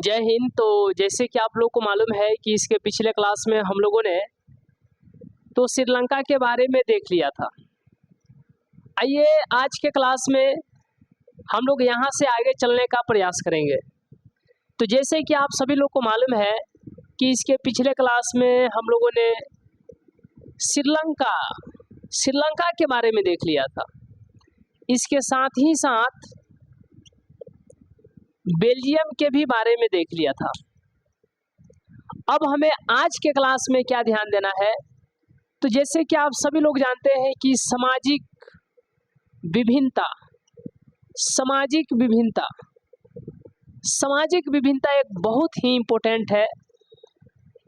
जय हिंद। तो जैसे कि आप लोग को मालूम है कि इसके पिछले क्लास में हम लोगों ने तो श्रीलंका के बारे में देख लिया था। आइए आज के क्लास में हम लोग यहाँ से आगे चलने का प्रयास करेंगे। तो जैसे कि आप सभी लोग को मालूम है कि इसके पिछले क्लास में हम लोगों ने श्रीलंका के बारे में देख लिया था। इसके साथ ही साथ बेल्जियम के भी बारे में देख लिया था। अब हमें आज के क्लास में क्या ध्यान देना है, तो जैसे कि आप सभी लोग जानते हैं कि सामाजिक विभिन्नता एक बहुत ही इम्पोर्टेंट है।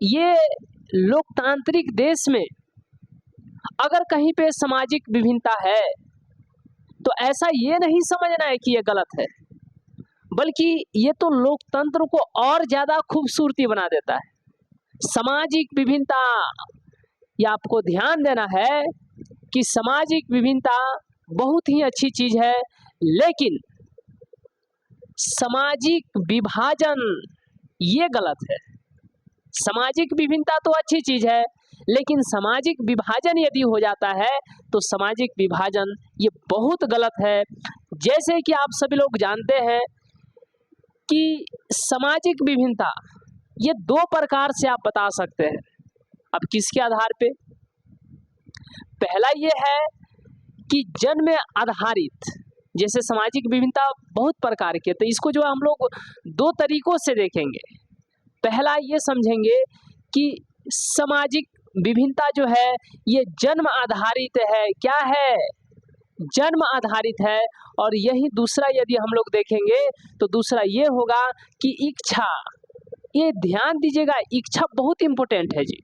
ये लोकतांत्रिक देश में अगर कहीं पे सामाजिक विभिन्नता है तो ऐसा ये नहीं समझना है कि ये गलत है, बल्कि ये तो लोकतंत्र को और ज़्यादा खूबसूरती बना देता है। सामाजिक विभिन्नता, ये आपको ध्यान देना है कि सामाजिक विभिन्नता बहुत ही अच्छी चीज़ है, लेकिन सामाजिक विभाजन ये गलत है। सामाजिक विभिन्नता तो अच्छी चीज़ है, लेकिन सामाजिक विभाजन यदि हो जाता है तो सामाजिक विभाजन ये बहुत गलत है। जैसे कि आप सभी लोग जानते हैं कि सामाजिक विभिन्नता ये दो प्रकार से आप बता सकते हैं। अब किसके आधार पे? पहला ये है कि जन्म आधारित, जैसे सामाजिक विभिन्नता बहुत प्रकार के, तो इसको जो हम लोग दो तरीकों से देखेंगे। पहला ये समझेंगे कि सामाजिक विभिन्नता जो है ये जन्म आधारित है। क्या है? जन्म आधारित है। और यही दूसरा यदि हम लोग देखेंगे तो दूसरा ये होगा कि इच्छा। ये ध्यान दीजिएगा, इच्छा बहुत इम्पोर्टेंट है जी।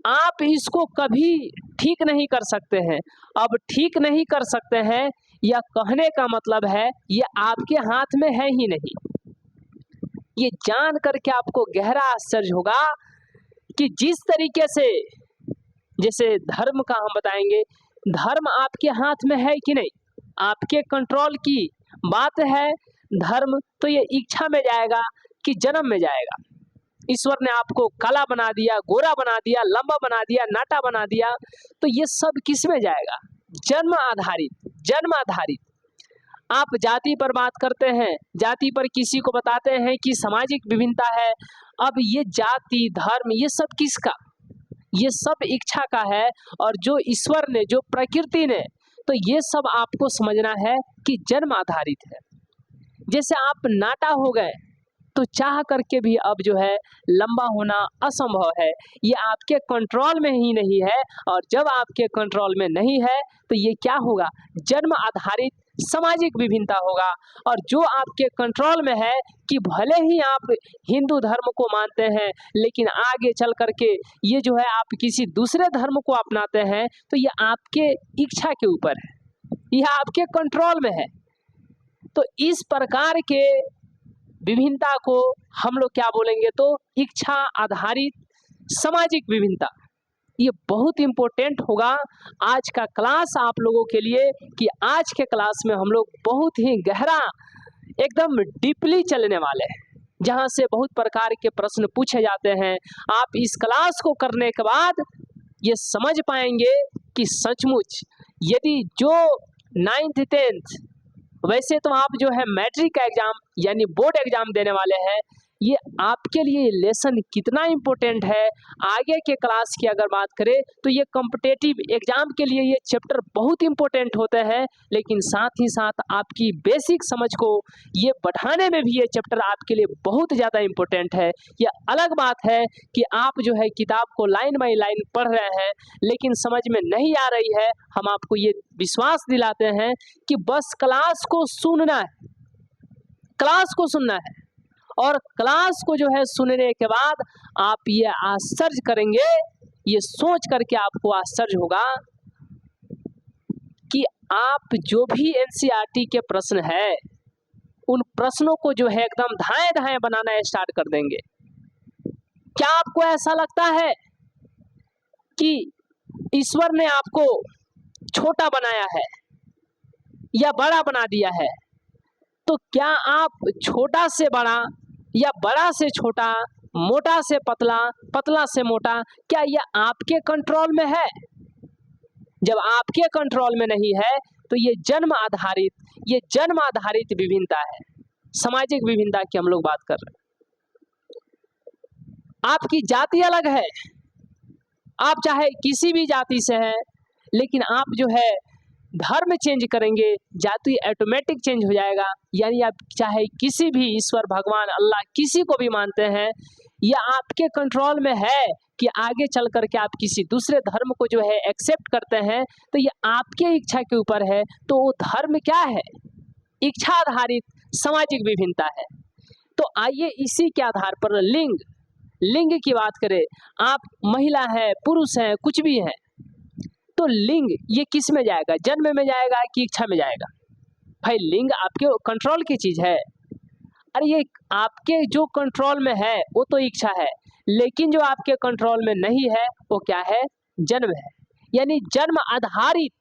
आप इसको कभी ठीक नहीं कर सकते हैं। अब ठीक नहीं कर सकते हैं या कहने का मतलब है ये आपके हाथ में है ही नहीं। ये जान करके आपको गहरा आश्चर्य होगा कि जिस तरीके से, जैसे धर्म का हम बताएंगे, धर्म आपके हाथ में है कि नहीं, आपके कंट्रोल की बात है धर्म, तो ये इच्छा में जाएगा कि जन्म में जाएगा। ईश्वर ने आपको काला बना दिया, गोरा बना दिया, लंबा बना दिया, नाटा बना दिया, तो ये सब किस में जाएगा? जन्म आधारित। आप जाति पर बात करते हैं, जाति पर किसी को बताते हैं कि सामाजिक विभिन्नता है। अब ये जाति धर्म ये सब किसका? ये सब इच्छा का है। और जो ईश्वर ने, जो प्रकृति ने, तो ये सब आपको समझना है कि जन्म आधारित है। जैसे आप नाटा हो गए तो चाह करके भी अब जो है लंबा होना असंभव है। ये आपके कंट्रोल में ही नहीं है, और जब आपके कंट्रोल में नहीं है तो ये क्या होगा? जन्म आधारित सामाजिक विभिन्नता होगा। और जो आपके कंट्रोल में है कि भले ही आप हिंदू धर्म को मानते हैं, लेकिन आगे चल करके ये जो है आप किसी दूसरे धर्म को अपनाते हैं, तो ये आपके इच्छा के ऊपर है, यह आपके कंट्रोल में है। तो इस प्रकार के विभिन्नता को हम लोग क्या बोलेंगे? तो इच्छा आधारित सामाजिक विभिन्नता। ये बहुत इम्पोर्टेंट होगा आज का क्लास आप लोगों के लिए, कि आज के क्लास में हम लोग बहुत ही गहरा, एकदम डीपली चलने वाले हैं, जहाँ से बहुत प्रकार के प्रश्न पूछे जाते हैं। आप इस क्लास को करने के बाद ये समझ पाएंगे कि सचमुच यदि जो 9th 10th, वैसे तो आप जो है मैट्रिक का एग्जाम यानी बोर्ड एग्जाम देने वाले हैं, ये आपके लिए लेसन कितना इम्पोर्टेंट है। आगे के क्लास की अगर बात करें तो ये कॉम्पिटिटिव एग्जाम के लिए ये चैप्टर बहुत इम्पोर्टेंट होते हैं, लेकिन साथ ही साथ आपकी बेसिक समझ को ये बढ़ाने में भी ये चैप्टर आपके लिए बहुत ज़्यादा इम्पोर्टेंट है। ये अलग बात है कि आप जो है किताब को लाइन बाई लाइन पढ़ रहे हैं, लेकिन समझ में नहीं आ रही है। हम आपको ये विश्वास दिलाते हैं कि बस क्लास को सुनना है, और क्लास को जो है सुनने के बाद आप ये आश्चर्य करेंगे, ये सोच करके आपको आश्चर्य होगा कि आप जो भी एनसीईआरटी के प्रश्न है, उन प्रश्नों को जो है एकदम धाए धाए बनाना स्टार्ट कर देंगे। क्या आपको ऐसा लगता है कि ईश्वर ने आपको छोटा बनाया है या बड़ा बना दिया है? तो क्या आप छोटा से बड़ा या बड़ा से छोटा, मोटा से पतला, पतला से मोटा, क्या यह आपके कंट्रोल में है? जब आपके कंट्रोल में नहीं है तो ये जन्म आधारित विभिन्नता है। सामाजिक विभिन्नता की हम लोग बात कर रहे हैं। आपकी जाति अलग है, आप चाहे किसी भी जाति से हैं, लेकिन आप जो है धर्म चेंज करेंगे, जाति ऑटोमेटिक चेंज हो जाएगा। यानी आप चाहे किसी भी ईश्वर, भगवान, अल्लाह किसी को भी मानते हैं, यह आपके कंट्रोल में है कि आगे चल करके आप किसी दूसरे धर्म को जो है एक्सेप्ट करते हैं, तो ये आपके इच्छा के ऊपर है। तो वो धर्म क्या है? इच्छा आधारित सामाजिक विभिन्नता है। तो आइए इसी के आधार पर लिंग की बात करें। आप महिला है, पुरुष है, कुछ भी है, तो लिंग ये किस में जाएगा? जन्म में जाएगा कि इच्छा में जाएगा? भाई लिंग आपके कंट्रोल की चीज है। अरे ये आपके जो कंट्रोल में है वो तो इच्छा है, लेकिन जो आपके कंट्रोल में नहीं है वो क्या है? जन्म है। यानी जन्म आधारित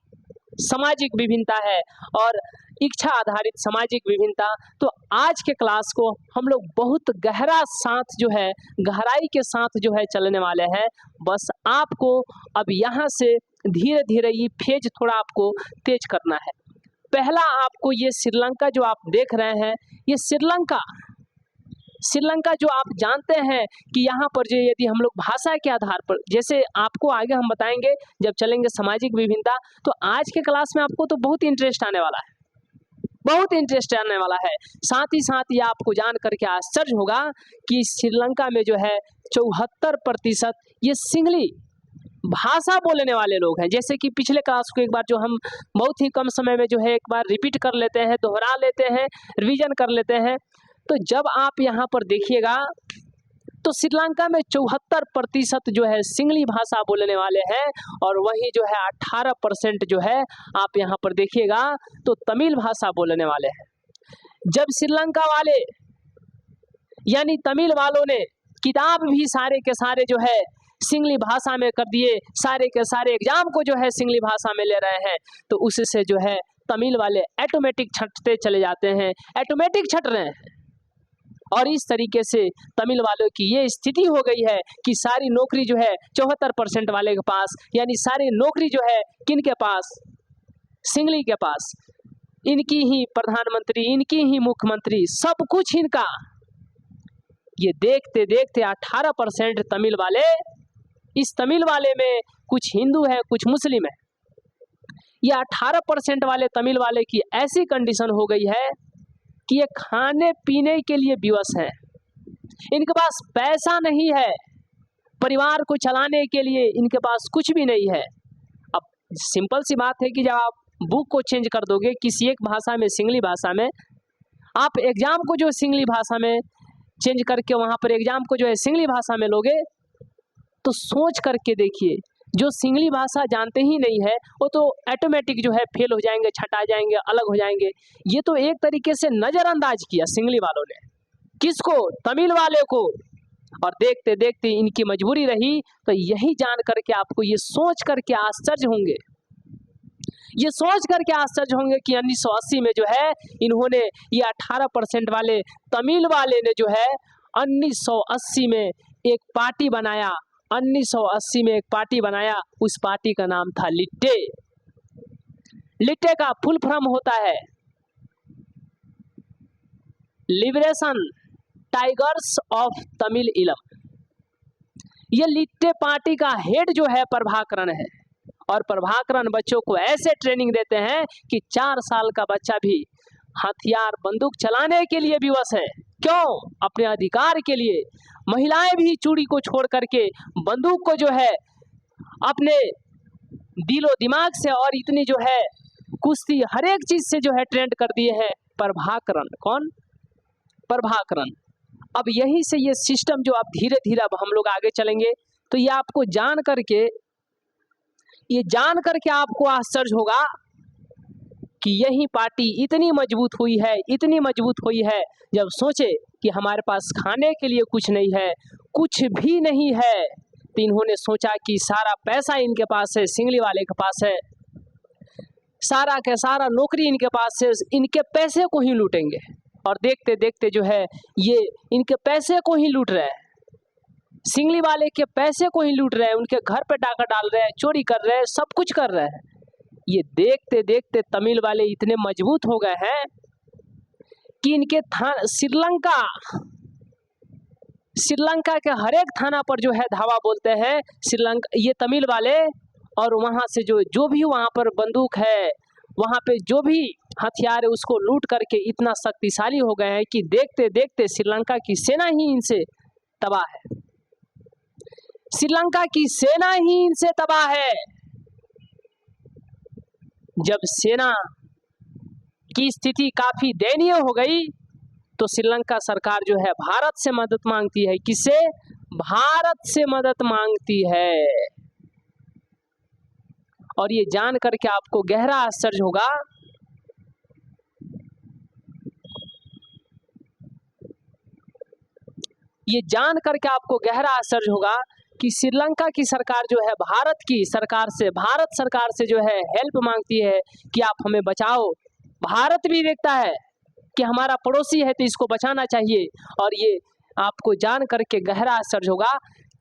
सामाजिक विभिन्नता है और इच्छा आधारित सामाजिक विभिन्नता। तो आज के क्लास को हम लोग बहुत गहराई के साथ जो है चलने वाले हैं। बस आपको अब यहाँ से धीरे धीरे ये फेज थोड़ा आपको तेज करना है। पहला आपको ये श्रीलंका जो आप देख रहे हैं, ये श्रीलंका जो आप जानते हैं कि यहाँ पर जो यदि हम लोग भाषा के आधार पर, जैसे आपको आगे हम बताएंगे जब चलेंगे सामाजिक विभिन्नता, तो आज के क्लास में आपको तो बहुत इंटरेस्ट आने वाला है, बहुत इंटरेस्ट आने वाला है। साथ ही साथ ये आपको जान करके आश्चर्य होगा कि श्रीलंका में जो है 74% ये सिंगली भाषा बोलने वाले लोग हैं। जैसे कि पिछले क्लास को एक बार जो हम बहुत ही कम समय में जो है एक बार रिपीट कर लेते हैं, दोहरा लेते हैं, रिवीजन कर लेते हैं। तो जब आप यहाँ पर देखिएगा तो श्रीलंका में 74% जो है सिंगली भाषा बोलने वाले हैं, और वहीं जो है 18% जो है आप यहाँ पर देखिएगा तो तमिल भाषा बोलने वाले हैं। जब श्रीलंका वाले यानी तमिल वालों ने किताब भी सारे के सारे जो है सिंगली भाषा में कर दिए, सारे के सारे एग्जाम को जो है सिंगली भाषा में ले रहे हैं, तो उससे जो है तमिल वाले ऑटोमेटिक छंटते चले जाते हैं, ऑटोमेटिक छंट रहे हैं। और इस तरीके से तमिल वालों की ये स्थिति हो गई है कि सारी नौकरी जो है 74% वाले के पास, यानी सारी नौकरी जो है किन के पास? सिंगली के पास। इनकी ही प्रधानमंत्री, इनकी ही मुख्यमंत्री, सब कुछ इनका। ये देखते देखते 18% तमिल वाले, इस तमिल वाले में कुछ हिंदू है, कुछ मुस्लिम है। ये 18% वाले तमिल वाले की ऐसी कंडीशन हो गई है कि ये खाने पीने के लिए विवश हैं। इनके पास पैसा नहीं है, परिवार को चलाने के लिए इनके पास कुछ भी नहीं है। अब सिंपल सी बात है कि जब आप बुक को चेंज कर दोगे किसी एक भाषा में, सिंगली भाषा में, आप एग्जाम को जो सिंगली भाषा में चेंज करके वहाँ पर एग्जाम को जो है सिंगली भाषा में लोगे, तो सोच करके देखिए, जो सिंगली भाषा जानते ही नहीं है वो तो ऑटोमेटिक जो है फेल हो जाएंगे, छटा जाएंगे, अलग हो जाएंगे। ये तो एक तरीके से नज़रअंदाज किया सिंगली वालों ने, किसको? तमिल वाले को। और देखते देखते इनकी मजबूरी रही। तो यही जान करके आपको ये सोच करके आश्चर्य होंगे, ये सोच करके आश्चर्य होंगे कि 1980 में जो है इन्होंने ये 18% वाले तमिल वाले ने जो है 1980 में एक पार्टी बनाया, 1980 में एक पार्टी बनाया। उस पार्टी का नाम था लिट्टे। लिट्टे का फुल फॉर्म होता है लिबरेशन टाइगर्स ऑफ तमिल इलम। ये लिट्टे पार्टी का हेड जो है प्रभाकरण है, और प्रभाकरण बच्चों को ऐसे ट्रेनिंग देते हैं कि 4 साल का बच्चा भी हथियार, बंदूक चलाने के लिए विवश है। क्यों? अपने अधिकार के लिए। महिलाएं भी चूड़ी को छोड़ करके बंदूक को जो है अपने दिलो दिमाग से, और इतनी जो है कुश्ती हर एक चीज से जो है ट्रेंड कर दिए हैं प्रभाकरण। कौन? प्रभाकरण। अब यही से ये सिस्टम जो आप धीरे धीरे अब हम लोग आगे चलेंगे तो ये आपको जान करके आपको आश्चर्य होगा कि यही पार्टी इतनी मजबूत हुई है, इतनी मजबूत हुई है। जब सोचे कि हमारे पास खाने के लिए कुछ नहीं है, कुछ भी नहीं है, तो इन्होंने सोचा कि सारा पैसा इनके पास है, सिंगली वाले के पास है, सारा का सारा नौकरी इनके पास है, इनके पैसे को ही लूटेंगे। और देखते देखते जो है ये इनके पैसे को ही लूट रहे हैं, सिंगली वाले के पैसे को ही लूट रहे हैं, उनके घर पे डाका डाल रहे हैं, चोरी कर रहे हैं, सब कुछ कर रहे हैं। ये देखते देखते तमिल वाले इतने मजबूत हो गए हैं कि इनके श्रीलंका के हर एक थाना पर जो है धावा बोलते हैं श्रीलंका, ये तमिल वाले। और वहाँ से जो भी वहाँ पर बंदूक है, वहाँ पे जो भी हथियार है, उसको लूट करके इतना शक्तिशाली हो गए हैं कि देखते देखते श्रीलंका की सेना ही इनसे तबाह है। श्रीलंका की सेना ही इनसे तबाह है। जब सेना की स्थिति काफी दयनीय हो गई तो श्रीलंका सरकार जो है भारत से मदद मांगती है। किससे? भारत से मदद मांगती है। और ये जान करके आपको गहरा आश्चर्य होगा कि श्रीलंका की सरकार जो है भारत सरकार से जो है हेल्प मांगती है कि आप हमें बचाओ। भारत भी देखता है कि हमारा पड़ोसी है तो इसको बचाना चाहिए। और ये आपको जान करके गहरा आश्चर्य होगा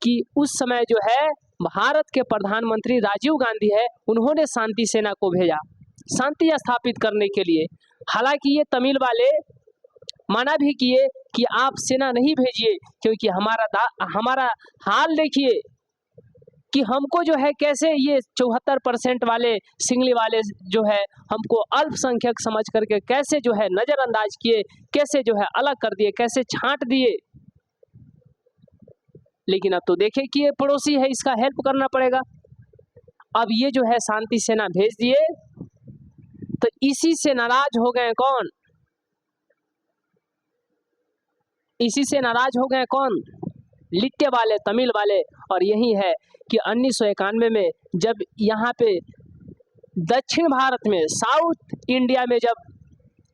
कि उस समय जो है भारत के प्रधानमंत्री राजीव गांधी है, उन्होंने शांति सेना को भेजा शांति स्थापित करने के लिए। हालांकि ये तमिल वाले मना भी किए कि आप सेना नहीं भेजिए, क्योंकि हमारा हाल देखिए कि हमको जो है कैसे ये 74% वाले सिंगली वाले जो है हमको अल्पसंख्यक समझ करके कैसे जो है नज़रअंदाज किए, कैसे जो है अलग कर दिए, कैसे छांट दिए। लेकिन अब तो देखे कि ये पड़ोसी है, इसका हेल्प करना पड़ेगा। अब ये जो है शांति सेना भेज दिए तो इसी से नाराज हो गए कौन? लिट्टे वाले, तमिल वाले। और यही है कि 1991 में जब यहाँ पे दक्षिण भारत में, साउथ इंडिया में जब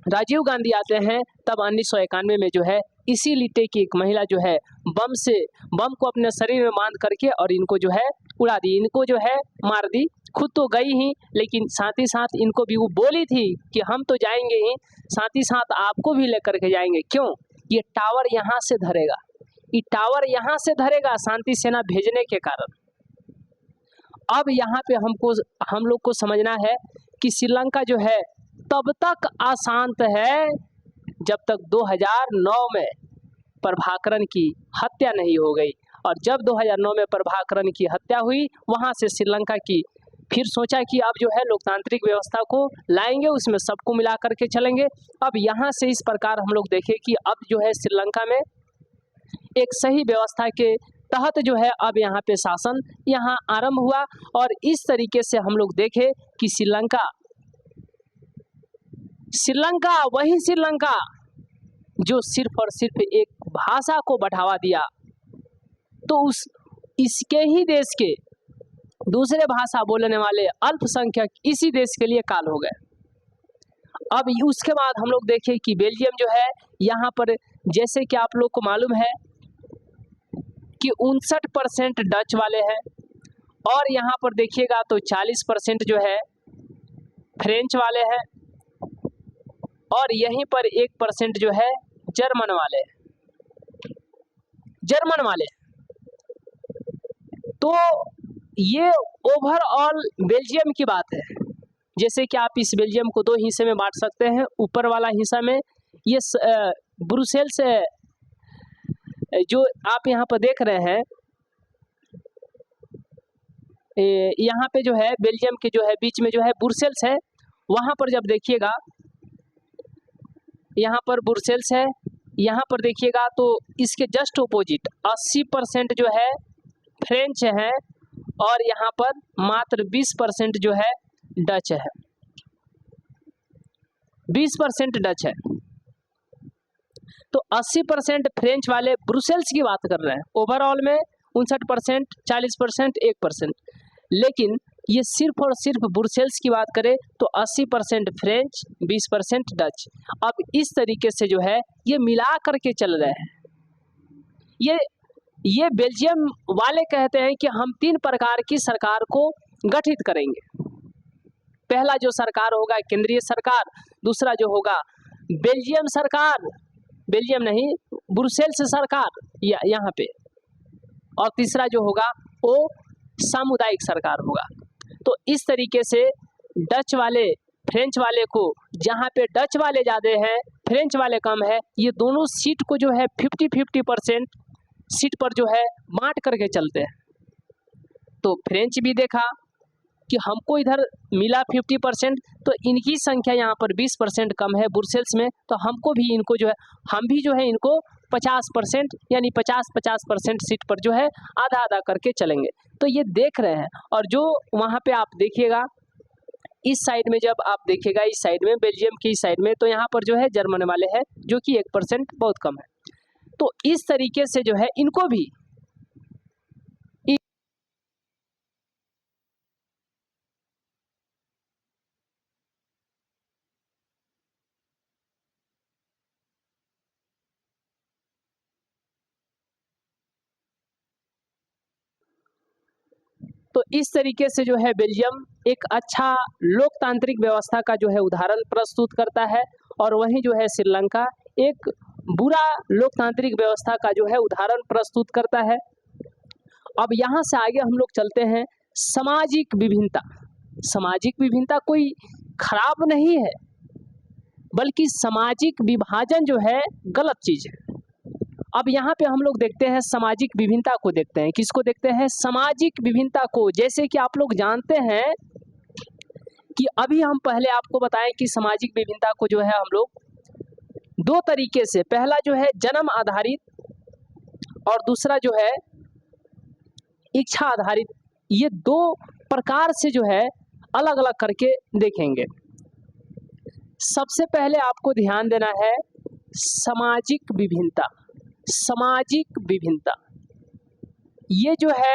राजीव गांधी आते हैं, तब 1991 में जो है इसी लिट्टे की एक महिला जो है बम को अपने शरीर में बांध करके और इनको जो है उड़ा दी, इनको जो है मार दी। खुद तो गई ही, लेकिन साथ ही साथ इनको भी वो बोली थी कि हम तो जाएंगे ही, साथ ही साथ आपको भी लेकर के जाएंगे। क्यों? ये टावर यहाँ से धरेगा, शांति सेना भेजने के कारण। अब यहाँ पे हम लोग को समझना है कि श्रीलंका जो है तब तक अशांत है जब तक 2009 में प्रभाकरण की हत्या नहीं हो गई। और जब 2009 में प्रभाकरण की हत्या हुई, वहाँ से श्रीलंका की फिर सोचा कि अब जो है लोकतांत्रिक व्यवस्था को लाएंगे, उसमें सबको मिला करके चलेंगे। अब यहाँ से इस प्रकार हम लोग देखें कि अब जो है श्रीलंका में एक सही व्यवस्था के तहत जो है अब यहाँ पे शासन यहाँ आरंभ हुआ। और इस तरीके से हम लोग देखें कि श्रीलंका वही श्रीलंका जो सिर्फ और सिर्फ एक भाषा को बढ़ावा दिया, तो इसके ही देश के दूसरे भाषा बोलने वाले अल्पसंख्यक इसी देश के लिए काल हो गए। अब उसके बाद हम लोग देखें कि बेल्जियम जो है यहाँ पर, जैसे कि आप लोग को मालूम है कि 59% डच वाले हैं, और यहाँ पर देखिएगा तो 40% जो है फ्रेंच वाले हैं, और यहीं पर 1% जो है जर्मन वाले। तो ये ओवरऑल बेल्जियम की बात है। जैसे कि आप इस बेल्जियम को 2 हिस्से में बांट सकते हैं। ऊपर वाला हिस्सा में ये ब्रुसेल्स जो आप यहाँ पर देख रहे हैं, यहाँ पे जो है बेल्जियम के जो है बीच में जो है ब्रुसेल्स है। वहाँ पर जब देखिएगा, यहाँ पर ब्रुसेल्स है, यहाँ पर देखिएगा तो इसके जस्ट ऑपोजिट 80% जो है फ्रेंच है, और यहाँ पर मात्र 20% जो है डच है। 20% डच है, तो 80% फ्रेंच वाले ब्रुसेल्स की बात कर रहे हैं। ओवरऑल में 59%, 40%, 1%, लेकिन ये सिर्फ और सिर्फ ब्रुसेल्स की बात करें तो 80% फ्रेंच, 20% डच। अब इस तरीके से जो है ये मिला करके चल रहे हैं। ये बेल्जियम वाले कहते हैं कि हम 3 प्रकार की सरकार को गठित करेंगे। पहला जो सरकार होगा केंद्रीय सरकार, दूसरा जो होगा बेल्जियम सरकार, बेल्जियम नहीं, ब्रुसेल्स सरकार यहाँ पे, और तीसरा जो होगा वो सामुदायिक सरकार होगा। तो इस तरीके से डच वाले फ्रेंच वाले को, जहाँ पे डच वाले ज़्यादा हैं फ्रेंच वाले कम है, ये दोनों सीट को जो है 50-50% सीट पर जो है बांट करके चलते हैं। तो फ्रेंच भी देखा कि हमको इधर मिला 50%, तो इनकी संख्या यहाँ पर 20% कम है ब्रुसेल्स में, तो हमको भी इनको जो है, हम भी जो है इनको 50% यानी 50-50% सीट पर जो है आधा आधा करके चलेंगे। तो ये देख रहे हैं। और जो वहाँ पे आप देखिएगा इस साइड में, जब आप देखिएगा इस साइड में बेल्जियम की साइड में, तो यहाँ पर जो है जर्मन वाले हैं जो कि 1% बहुत कम है। तो इस तरीके से जो है इनको भी तो इस तरीके से जो है बेल्जियम एक अच्छा लोकतांत्रिक व्यवस्था का जो है उदाहरण प्रस्तुत करता है, और वहीं जो है श्रीलंका एक बुरा लोकतांत्रिक व्यवस्था का जो है उदाहरण प्रस्तुत करता है। अब यहाँ से आगे हम लोग चलते हैं सामाजिक विभिन्नता। सामाजिक विभिन्नता कोई खराब नहीं है, बल्कि सामाजिक विभाजन जो है गलत चीज़ है। अब यहाँ पे हम लोग देखते हैं सामाजिक विभिन्नता को, देखते हैं किसको देखते हैं, सामाजिक विभिन्नता को। जैसे कि आप लोग जानते हैं कि अभी हम पहले आपको बताएं कि सामाजिक विभिन्नता को जो है हम लोग दो तरीके से, पहला जो है जन्म आधारित और दूसरा जो है इच्छा आधारित, ये दो प्रकार से जो है अलग अलग करके देखेंगे। सबसे पहले आपको ध्यान देना है सामाजिक विभिन्नता। सामाजिक विभिन्नता ये जो है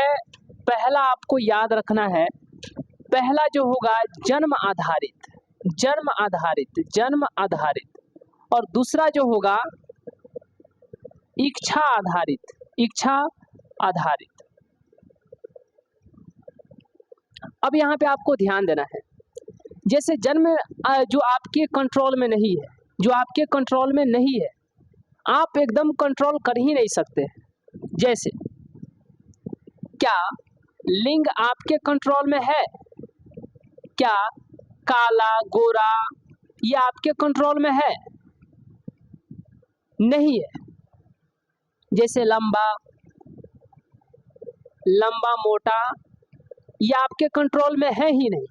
पहला आपको याद रखना है, पहला जो होगा जन्म आधारित, जन्म आधारित, जन्म आधारित, और दूसरा जो होगा इच्छा आधारित, इच्छा आधारित। अब यहाँ पे आपको ध्यान देना है, जैसे जन्म जो आपके कंट्रोल में नहीं है, जो आपके कंट्रोल में नहीं है, आप एकदम कंट्रोल कर ही नहीं सकते। जैसे क्या लिंग आपके कंट्रोल में है? क्या काला गोरा ये आपके कंट्रोल में है? नहीं है। जैसे लंबा, लंबा मोटा ये आपके कंट्रोल में है ही नहीं,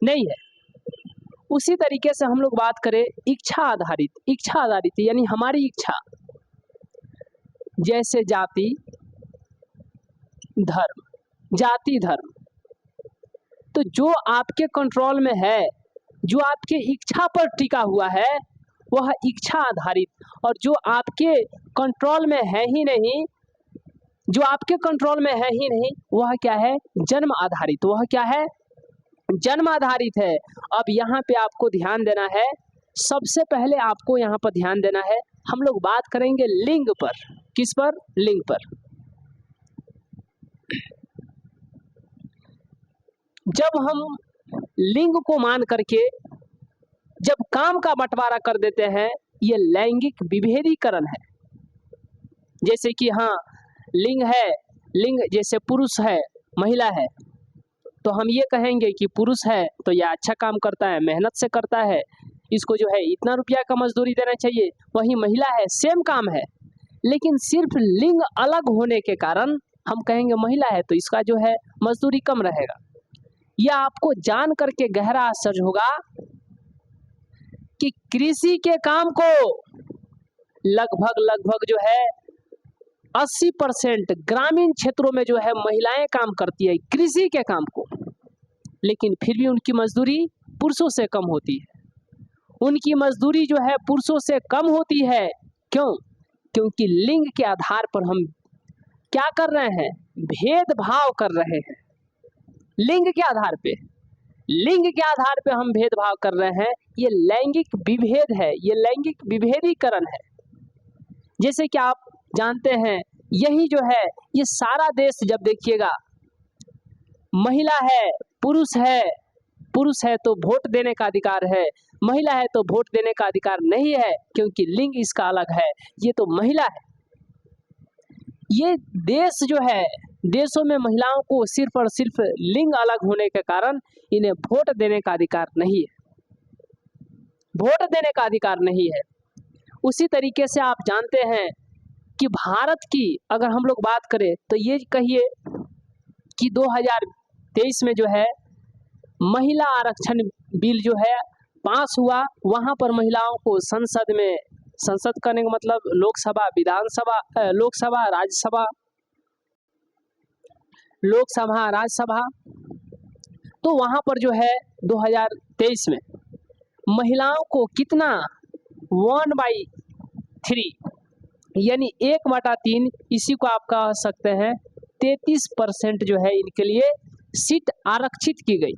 नहीं है। उसी तरीके से हम लोग बात करें इच्छा आधारित, इच्छा आधारित यानी हमारी इच्छा, जैसे जाति धर्म, जाति धर्म, तो जो आपके कंट्रोल में है, जो आपके इच्छा पर टिका हुआ है वह इच्छा आधारित, और जो आपके कंट्रोल में है ही नहीं, जो आपके कंट्रोल में है ही नहीं, वह क्या है, जन्म आधारित, वह क्या है, जन्म आधारित है। अब यहाँ पे आपको ध्यान देना है, सबसे पहले आपको यहाँ पर ध्यान देना है, हम लोग बात करेंगे लिंग पर। किस पर? लिंग पर। जब हम लिंग को मान करके जब काम का बंटवारा कर देते हैं, ये लैंगिक विभेदीकरण है। जैसे कि हाँ लिंग है, लिंग जैसे पुरुष है महिला है, तो हम ये कहेंगे कि पुरुष है तो यह अच्छा काम करता है, मेहनत से करता है, इसको जो है इतना रुपया का मजदूरी देना चाहिए। वही महिला है, सेम काम है, लेकिन सिर्फ लिंग अलग होने के कारण हम कहेंगे महिला है तो इसका जो है मजदूरी कम रहेगा। यह आपको जान करके गहरा असर होगा कि कृषि के काम को लगभग जो है 80% ग्रामीण क्षेत्रों में जो है महिलाएं काम करती है कृषि के काम को, लेकिन फिर भी उनकी मजदूरी पुरुषों से कम होती है। उनकी मजदूरी जो है पुरुषों से कम होती है। क्यों? क्योंकि लिंग के आधार पर हम क्या कर रहे हैं, भेदभाव कर रहे हैं। लिंग के आधार पे, लिंग के आधार पे हम भेदभाव कर रहे हैं। ये लैंगिक विभेद है, ये लैंगिक विभेदीकरण है। जैसे कि आप जानते हैं, यही जो है ये सारा देश जब देखिएगा महिला है, पुरुष है, पुरुष है तो वोट देने का अधिकार है, महिला है तो वोट देने का अधिकार नहीं है, क्योंकि लिंग इसका अलग है, ये तो महिला है। ये देश जो है, देशों में महिलाओं को सिर्फ और सिर्फ लिंग अलग होने के कारण इन्हें वोट देने का अधिकार नहीं है, वोट देने का अधिकार नहीं है। उसी तरीके से आप जानते हैं कि भारत की अगर हम लोग बात करें तो ये कहिए कि 2023 में जो है महिला आरक्षण बिल जो है पास हुआ। वहाँ पर महिलाओं को संसद में, संसद करने का मतलब लोकसभा, विधानसभा, लोकसभा, राज्यसभा, लोकसभा, राज्यसभा, तो वहाँ पर जो है 2023 में महिलाओं को कितना 1/3 यानी 1/3, इसी को आप कह सकते हैं 33% जो है इनके लिए सीट आरक्षित की गई,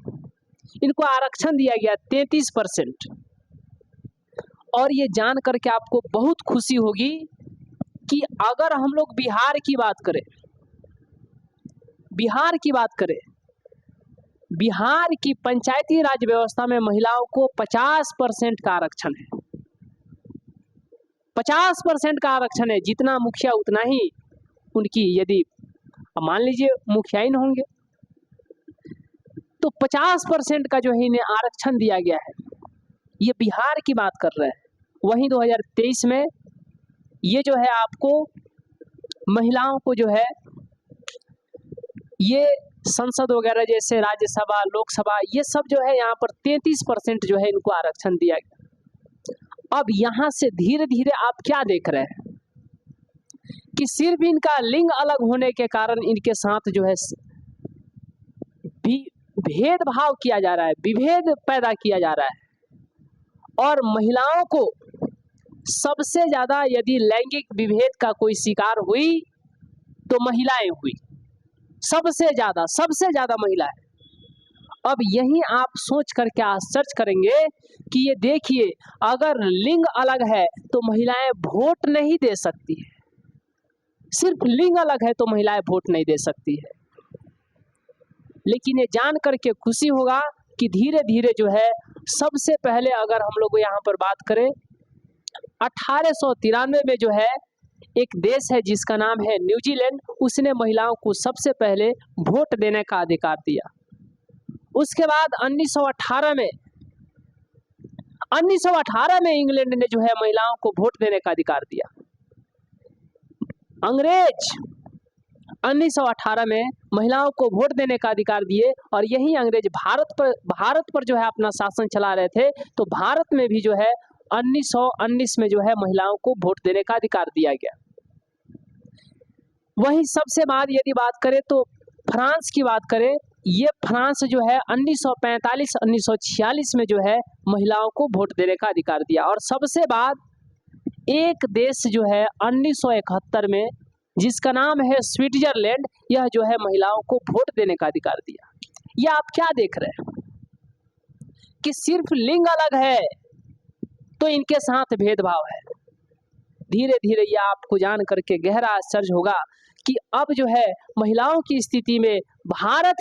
इनको आरक्षण दिया गया 33%। और ये जान करके आपको बहुत खुशी होगी कि अगर हम लोग बिहार की बात करें, बिहार की बात करें, बिहार की पंचायती राज व्यवस्था में महिलाओं को 50% का आरक्षण है, 50% का आरक्षण है। जितना मुखिया उतना ही उनकी, यदि मान लीजिए मुखिया ही न होंगे तो 50% का जो है इन्हें आरक्षण दिया गया है। ये बिहार की बात कर रहे हैं। वहीं 2023 में ये जो है आपको महिलाओं को जो है ये संसद वगैरह जैसे राज्यसभा, लोकसभा, ये सब जो है यहाँ पर 33% जो है इनको आरक्षण दिया गया। अब यहाँ से धीरे धीरे आप क्या देख रहे हैं कि सिर्फ इनका लिंग अलग होने के कारण इनके साथ जो है भेदभाव किया जा रहा है, विभेद पैदा किया जा रहा है। और महिलाओं को सबसे ज्यादा यदि लैंगिक विभेद का कोई शिकार हुई तो महिलाएं हुई, सबसे ज्यादा महिला है। अब यही आप सोच करके आश्चर्य करेंगे कि ये देखिए, अगर लिंग अलग है तो महिलाएं वोट नहीं दे सकती है, सिर्फ लिंग अलग है तो महिलाएं वोट नहीं दे सकती है। लेकिन ये जान करके खुशी होगा कि धीरे धीरे जो है, सबसे पहले अगर हम लोग यहाँ पर बात करें 1893 में जो है एक देश है जिसका नाम है न्यूजीलैंड, उसने महिलाओं को सबसे पहले वोट देने का अधिकार दिया। उसके बाद 1918 में इंग्लैंड ने जो है महिलाओं को वोट देने का अधिकार दिया। अंग्रेज 1918 में महिलाओं को वोट देने का अधिकार दिए, और यही अंग्रेज भारत पर जो है अपना शासन चला रहे थे। तो भारत में भी जो है 1919 में जो है महिलाओं को वोट देने का अधिकार दिया गया। वहीं सबसे बाद यदि बात करें तो फ्रांस की बात करें, ये फ्रांस जो है 1945-1946 में जो है महिलाओं को वोट देने का अधिकार दिया। और सबसे बाद एक देश जो है 1971 में, जिसका नाम है स्विट्जरलैंड, यह जो है महिलाओं को वोट देने का अधिकार दिया। यह आप क्या देख रहे हैं कि सिर्फ लिंग अलग है तो इनके साथ भेदभाव है। धीरे धीरे यह आपको जान करके गहरा आश्चर्य होगा कि अब जो है महिलाओं की स्थिति में भारत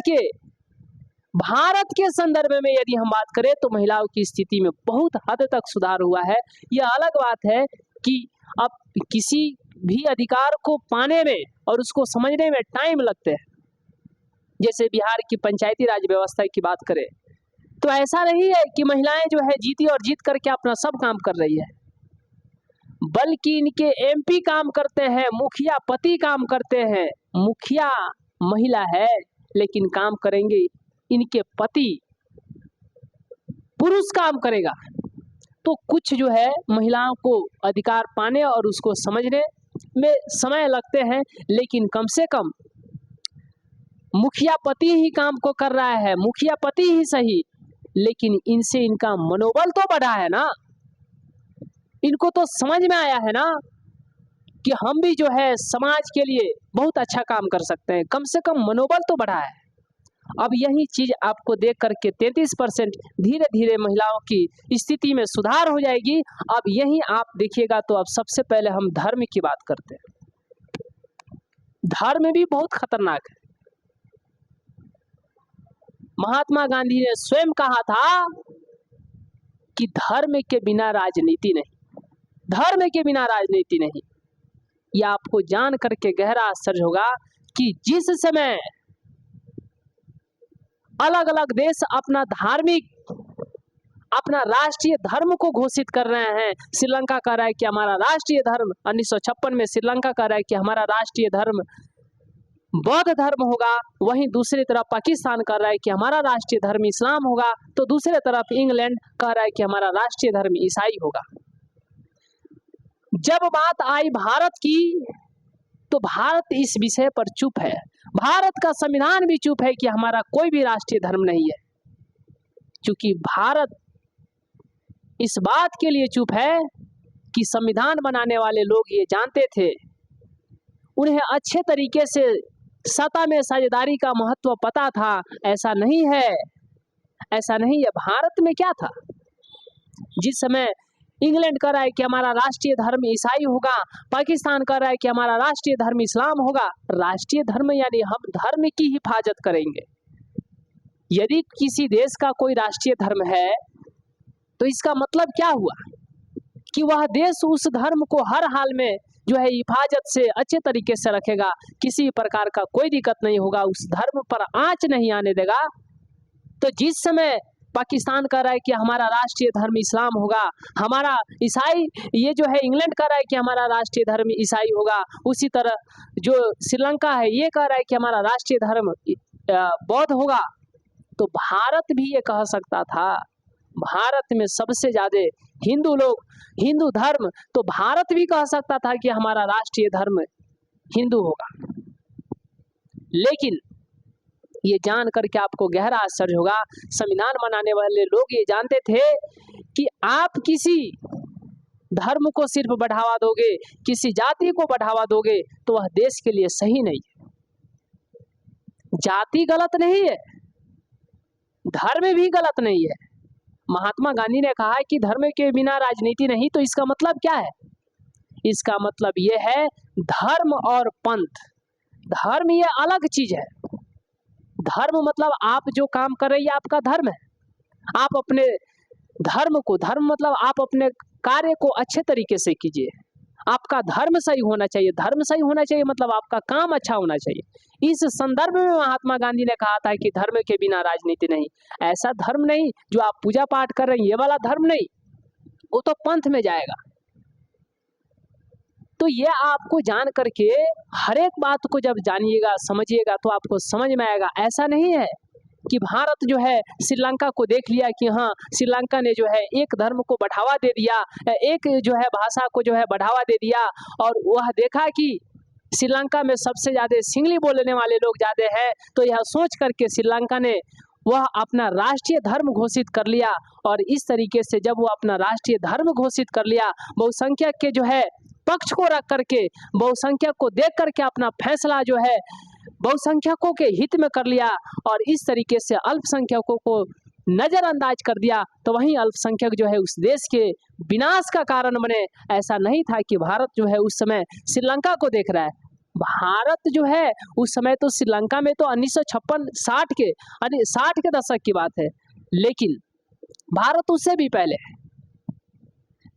के संदर्भ में यदि हम बात करें तो महिलाओं की स्थिति में बहुत हद तक सुधार हुआ है। यह अलग बात है कि अब किसी भी अधिकार को पाने में और उसको समझने में टाइम लगते हैं। जैसे बिहार की पंचायती राज व्यवस्था की बात करें तो ऐसा नहीं है कि महिलाएं जो है जीती और जीत करके अपना सब काम कर रही है, बल्कि इनके एमपी काम करते हैं, मुखिया पति काम करते हैं। मुखिया महिला है लेकिन काम करेंगे इनके पति, पुरुष काम करेगा। तो कुछ जो है महिलाओं को अधिकार पाने और उसको समझने में समय लगते हैं, लेकिन कम से कम मुखिया पति ही काम को कर रहा है, मुखिया पति ही सही, लेकिन इनसे इनका मनोबल तो बढ़ा है ना। इनको तो समझ में आया है ना कि हम भी जो है समाज के लिए बहुत अच्छा काम कर सकते हैं, कम से कम मनोबल तो बढ़ा है। अब यही चीज आपको देख करके 33% धीरे धीरे महिलाओं की स्थिति में सुधार हो जाएगी। अब यही आप देखिएगा तो अब सबसे पहले हम धर्म की बात करते हैं। धर्म भी बहुत खतरनाक है। महात्मा गांधी ने स्वयं कहा था कि धर्म के बिना राजनीति नहीं, धर्म के बिना राजनीति नहीं। यह आपको जान करके गहरा आश्चर्य होगा कि जिस समय अलग अलग देश अपना धार्मिक, अपना राष्ट्रीय धर्म को घोषित कर रहे हैं, श्रीलंका कह रहा है कि हमारा राष्ट्रीय धर्म, 1956 में श्रीलंका कह रहा है कि हमारा राष्ट्रीय धर्म बौद्ध धर्म होगा, वहीं दूसरी तरफ पाकिस्तान कह रहा है कि हमारा राष्ट्रीय धर्म इस्लाम होगा, तो दूसरी तरफ इंग्लैंड कह रहा है कि हमारा राष्ट्रीय धर्म ईसाई होगा। जब बात आई भारत की, तो भारत इस विषय पर चुप है। भारत का संविधान भी चुप है कि हमारा कोई भी राष्ट्रीय धर्म नहीं है, क्योंकि भारत इस बात के लिए चुप है कि संविधान बनाने वाले लोग ये जानते थे, उन्हें अच्छे तरीके से सत्ता में साझेदारी का महत्व पता था। ऐसा नहीं है, ऐसा नहीं है। भारत में क्या था, जिस समय इंग्लैंड कह रहा है कि हमारा राष्ट्रीय धर्म ईसाई होगा, पाकिस्तान कह रहा है कि हमारा राष्ट्रीय धर्म इस्लाम होगा। राष्ट्रीय धर्म यानी हम धर्म की हिफाजत करेंगे। यदि किसी देश का कोई राष्ट्रीय धर्म है तो इसका मतलब क्या हुआ कि वह देश उस धर्म को हर हाल में जो है हिफाजत से अच्छे तरीके से रखेगा, किसी प्रकार का कोई दिक्कत नहीं होगा, उस धर्म पर आंच नहीं आने देगा। तो जिस समय पाकिस्तान कह रहा है कि हमारा राष्ट्रीय धर्म इस्लाम होगा, हमारा ईसाई, ये जो है इंग्लैंड कह रहा है कि हमारा राष्ट्रीय धर्म ईसाई होगा, उसी तरह जो श्रीलंका है ये कह रहा है कि हमारा राष्ट्रीय धर्म बौद्ध होगा, तो भारत भी ये कह सकता था। भारत में सबसे ज्यादा हिंदू लोग, हिंदू धर्म, तो भारत भी कह सकता था कि हमारा राष्ट्रीय धर्म हिंदू होगा। लेकिन ये जान करके आपको गहरा आश्चर्य होगा, संविधान बनाने वाले लोग ये जानते थे कि आप किसी धर्म को सिर्फ बढ़ावा दोगे, किसी जाति को बढ़ावा दोगे, तो वह देश के लिए सही नहीं है। जाति गलत नहीं है, धर्म भी गलत नहीं है। महात्मा गांधी ने कहा है कि धर्म के बिना राजनीति नहीं, तो इसका मतलब क्या है? इसका मतलब ये है धर्म और पंथ। धर्म ये अलग चीज है। धर्म मतलब आप जो काम कर रही है आपका धर्म है। आप अपने धर्म को, धर्म मतलब आप अपने कार्य को अच्छे तरीके से कीजिए, आपका धर्म सही होना चाहिए। धर्म सही होना चाहिए मतलब आपका काम अच्छा होना चाहिए। इस संदर्भ में महात्मा गांधी ने कहा था कि धर्म के बिना राजनीति नहीं। ऐसा धर्म नहीं जो आप पूजा पाठ कर रहे हैं, ये वाला धर्म नहीं, वो तो पंथ में जाएगा। तो ये आपको जान करके हर एक बात को जब जानिएगा, समझिएगा, तो आपको समझ में आएगा। ऐसा नहीं है कि भारत जो है श्रीलंका को देख लिया कि हाँ श्रीलंका ने जो है एक धर्म को बढ़ावा दे दिया, एक जो है भाषा को जो है बढ़ावा दे दिया, और वह देखा कि श्रीलंका में सबसे ज़्यादा सिंगली बोलने वाले लोग ज़्यादा हैं, तो यह सोच करके श्रीलंका ने वह अपना राष्ट्रीय धर्म घोषित कर लिया। और इस तरीके से जब वो अपना राष्ट्रीय धर्म घोषित कर लिया, बहुसंख्यक के जो है पक्ष को रख करके, बहुसंख्यक को देख करके अपना फैसला जो है बहुसंख्यकों के हित में कर लिया, और इस तरीके से अल्पसंख्यकों को नजरअंदाज कर दिया, तो वहीं अल्पसंख्यक जो है उस देश के विनाश का कारण बने। ऐसा नहीं था कि भारत जो है उस समय श्रीलंका को देख रहा है। भारत जो है उस समय तो श्रीलंका में तो 1956 60 के दशक की बात है, लेकिन भारत उससे भी पहले है।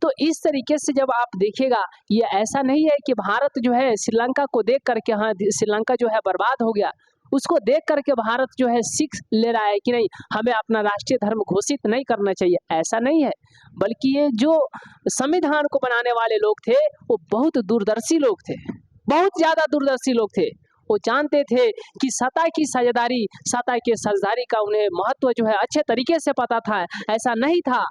तो इस तरीके से जब आप देखिएगा, ये ऐसा नहीं है कि भारत जो है श्रीलंका को देख करके हाँ श्रीलंका जो है बर्बाद हो गया, उसको देख करके भारत जो है सीख ले रहा है कि नहीं हमें अपना राष्ट्रीय धर्म घोषित नहीं करना चाहिए। ऐसा नहीं है, बल्कि ये जो संविधान को बनाने वाले लोग थे वो बहुत दूरदर्शी लोग थे, बहुत ज्यादा दूरदर्शी लोग थे। वो जानते थे कि सत्ता की साझेदारी, सत्ता के साझेदारी का उन्हें महत्व जो है अच्छे तरीके से पता था। ऐसा नहीं था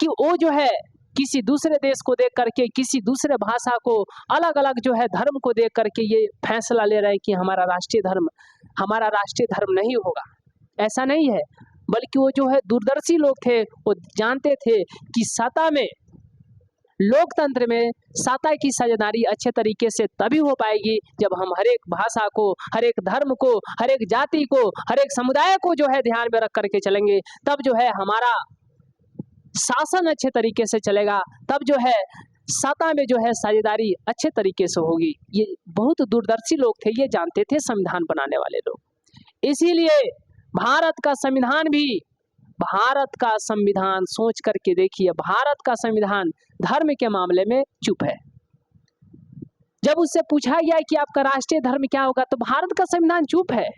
कि वो जो है किसी दूसरे देश को देख करके, किसी दूसरे भाषा को, अलग अलग जो है धर्म को देख करके ये फैसला ले रहे हैं कि हमारा राष्ट्रीय धर्म नहीं होगा। ऐसा नहीं है, बल्कि वो जो है दूरदर्शी लोग थे, वो जानते थे कि सत्ता में, लोकतंत्र में सत्ता की साझेदारी अच्छे तरीके से तभी हो पाएगी जब हम हर एक भाषा को, हर एक धर्म को, हर एक जाति को, हर एक समुदाय को जो है ध्यान में रख करके चलेंगे। तब जो है हमारा शासन अच्छे तरीके से चलेगा, तब जो है सत्ता में जो है साझेदारी अच्छे तरीके से होगी। ये बहुत दूरदर्शी लोग थे, ये जानते थे संविधान बनाने वाले लोग। इसीलिए भारत का संविधान भी भारत का संविधान सोच करके देखिए, भारत का संविधान धर्म के मामले में चुप है। जब उससे पूछा गया कि आपका राष्ट्रीय धर्म क्या होगा, तो भारत का संविधान चुप है।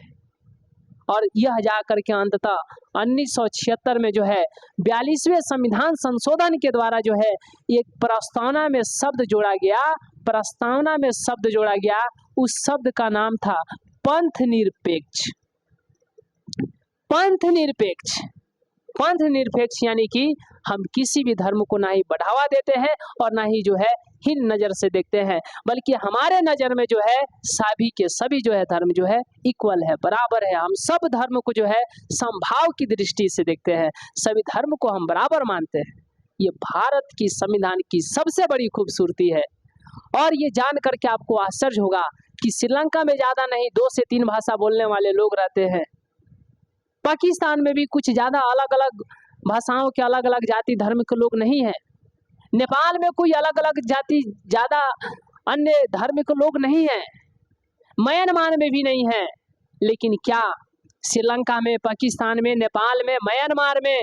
और यह जाकर के अंततः 1976 में जो है 42वें संविधान संशोधन के द्वारा जो है एक प्रस्तावना में शब्द जोड़ा गया, प्रस्तावना में शब्द जोड़ा गया, उस शब्द का नाम था पंथ निरपेक्ष। पंथ निरपेक्ष, पंथ निरपेक्ष यानी कि हम किसी भी धर्म को ना ही बढ़ावा देते हैं और ना ही जो है हीन नजर से देखते हैं, बल्कि हमारे नजर में जो है सभी के सभी जो है धर्म जो है इक्वल है, बराबर है। हम सब धर्म को जो है समभाव की दृष्टि से देखते हैं, सभी धर्म को हम बराबर मानते हैं। ये भारत की संविधान की सबसे बड़ी खूबसूरती है। और ये जान करके आपको आश्चर्य होगा कि श्रीलंका में ज्यादा नहीं 2 से 3 भाषा बोलने वाले लोग रहते हैं। पाकिस्तान में भी कुछ ज्यादा अलग अलग भाषाओं के अलग अलग जाति धर्म के लोग नहीं हैं। नेपाल में कोई अलग अलग जाति ज्यादा अन्य धर्म के लोग नहीं हैं। म्यांमार में भी नहीं है। लेकिन क्या श्रीलंका में, पाकिस्तान में, नेपाल में, म्यांमार में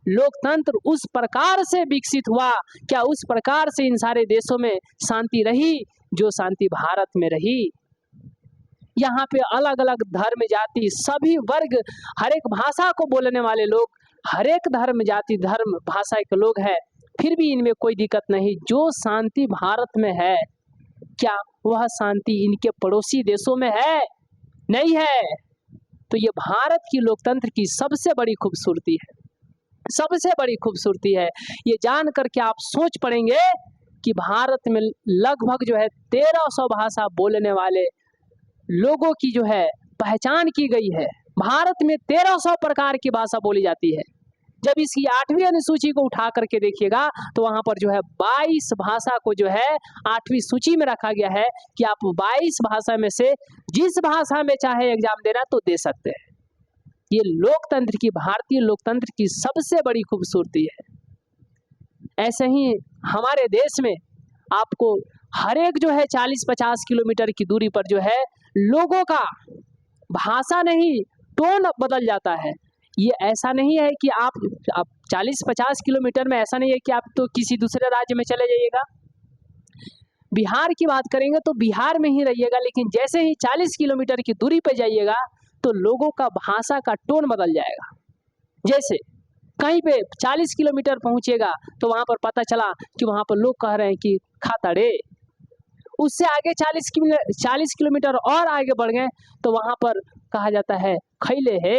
लोकतंत्र उस प्रकार से विकसित हुआ? क्या उस प्रकार से इन सारे देशों में शांति रही जो शांति भारत में रही? यहाँ पे अलग अलग धर्म जाति सभी वर्ग, हर एक भाषा को बोलने वाले लोग, हर एक धर्म जाति धर्म भाषा के लोग हैं, फिर भी इनमें कोई दिक्कत नहीं। जो शांति भारत में है, क्या वह शांति इनके पड़ोसी देशों में है? नहीं है। तो ये भारत की लोकतंत्र की सबसे बड़ी खूबसूरती है, सबसे बड़ी खूबसूरती है। ये जान करके आप सोच पड़ेंगे कि भारत में लगभग जो है 1300 भाषा बोलने वाले लोगों की जो है पहचान की गई है। भारत में 1300 प्रकार की भाषा बोली जाती है। जब इसकी 8वीं अनुसूची को उठा करके देखिएगा तो वहां पर जो है 22 भाषा को जो है 8वीं सूची में रखा गया है कि आप 22 भाषा में से जिस भाषा में चाहे एग्जाम देना तो दे सकते हैं। ये लोकतंत्र की, भारतीय लोकतंत्र की सबसे बड़ी खूबसूरती है। ऐसे ही हमारे देश में आपको हर एक जो है 40-50 किलोमीटर की दूरी पर जो है लोगों का भाषा नहीं, टोन बदल जाता है। ये ऐसा नहीं है कि आप 40-50 किलोमीटर में ऐसा नहीं है कि आप तो किसी दूसरे राज्य में चले जाइएगा। बिहार की बात करेंगे तो बिहार में ही रहिएगा, लेकिन जैसे ही 40 किलोमीटर की दूरी पर जाइएगा तो लोगों का भाषा का टोन बदल जाएगा। जैसे कहीं पे 40 किलोमीटर पहुंचेगा तो वहां पर पता चला कि वहां पर लोग कह रहे हैं कि खातड़े। उससे आगे 40 किलोमीटर और आगे बढ़ गए तो वहां पर कहा जाता है खैले है।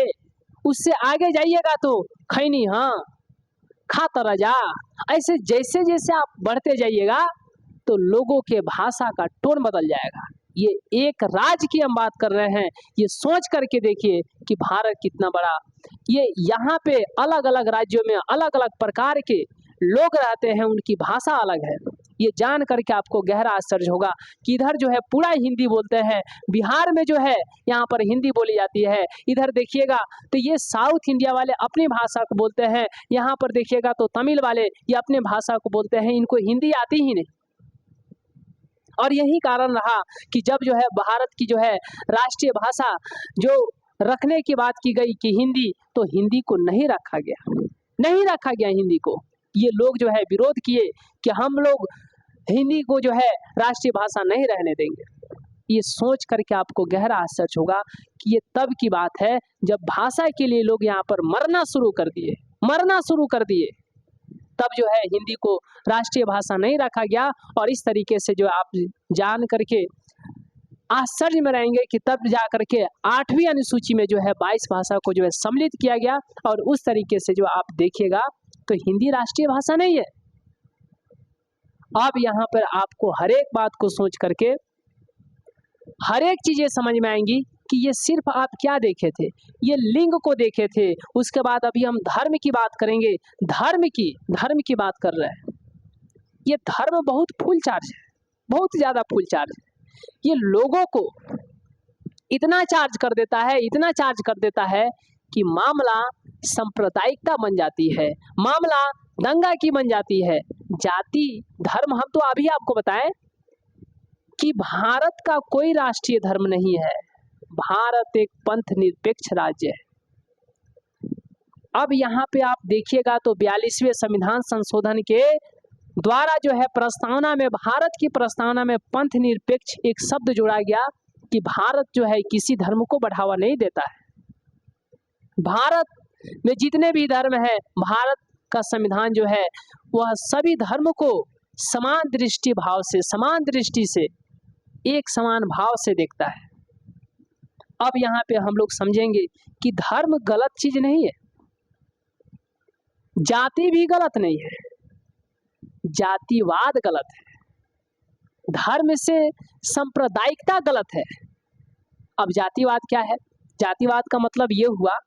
उससे आगे जाइएगा तो खैनी, हाँ, खातर जा। ऐसे जैसे जैसे आप बढ़ते जाइएगा तो लोगों के भाषा का टोन बदल जाएगा। ये एक राज्य की हम बात कर रहे हैं। ये सोच करके देखिए कि भारत कितना बड़ा। ये यहाँ पे अलग अलग राज्यों में अलग अलग प्रकार के लोग रहते हैं, उनकी भाषा अलग है। ये जान करके आपको गहरा आश्चर्य होगा कि इधर जो है पूरा हिंदी बोलते हैं, बिहार में जो है यहाँ पर हिंदी बोली जाती है। इधर देखिएगा तो ये साउथ इंडिया वाले अपनी भाषा को बोलते हैं, यहाँ पर देखिएगा तो तमिल वाले ये अपने भाषा को बोलते हैं, इनको हिंदी आती ही नहीं। और यही कारण रहा कि जब जो है भारत की जो है राष्ट्रीय भाषा जो रखने की बात की गई कि हिंदी, तो हिंदी को नहीं रखा गया, नहीं रखा गया हिंदी को। ये लोग जो है विरोध किए कि हम लोग हिंदी को जो है राष्ट्रीय भाषा नहीं रहने देंगे। ये सोच करके आपको गहरा आश्चर्य होगा कि ये तब की बात है जब भाषा के लिए लोग यहाँ पर मरना शुरू कर दिए, मरना शुरू कर दिए, तब जो है हिंदी को राष्ट्रीय भाषा नहीं रखा गया। और इस तरीके से जो आप जान करके आश्चर्य में रहेंगे कि तब जा करके 8वीं अनुसूची में जो है 22 भाषा को जो है सम्मिलित किया गया। और उस तरीके से जो आप देखिएगा तो हिंदी राष्ट्रीय भाषा नहीं है। अब यहाँ पर आपको हर एक बात को सोच करके हर एक चीजें समझ में आएंगी कि ये सिर्फ आप क्या देखे थे, ये लिंग को देखे थे। उसके बाद अभी हम धर्म की बात करेंगे, धर्म की बात कर रहे हैं। ये धर्म बहुत फुल चार्ज है, बहुत ज्यादा फुल चार्ज है। ये लोगों को इतना चार्ज कर देता है, इतना चार्ज कर देता है कि मामला सांप्रदायिकता बन जाती है, मामला दंगा की बन जाती है। जाति धर्म, हम तो अभी आपको बताएं कि भारत का कोई राष्ट्रीय धर्म नहीं है, भारत एक पंथ निरपेक्ष राज्य है। अब यहाँ पे आप देखिएगा तो 42वें संविधान संशोधन के द्वारा जो है प्रस्तावना में, भारत की प्रस्तावना में पंथ निरपेक्ष एक शब्द जोड़ा गया कि भारत जो है किसी धर्म को बढ़ावा नहीं देता है। भारत में जितने भी धर्म है, भारत का संविधान जो है वह सभी धर्म को समान दृष्टि भाव से, समान दृष्टि से, एक समान भाव से देखता है। अब यहाँ पे हम लोग समझेंगे कि धर्म गलत चीज नहीं है, जाति भी गलत नहीं है, जातिवाद गलत है, धर्म से सांप्रदायिकता गलत है। अब जातिवाद क्या है? जातिवाद का मतलब ये हुआ,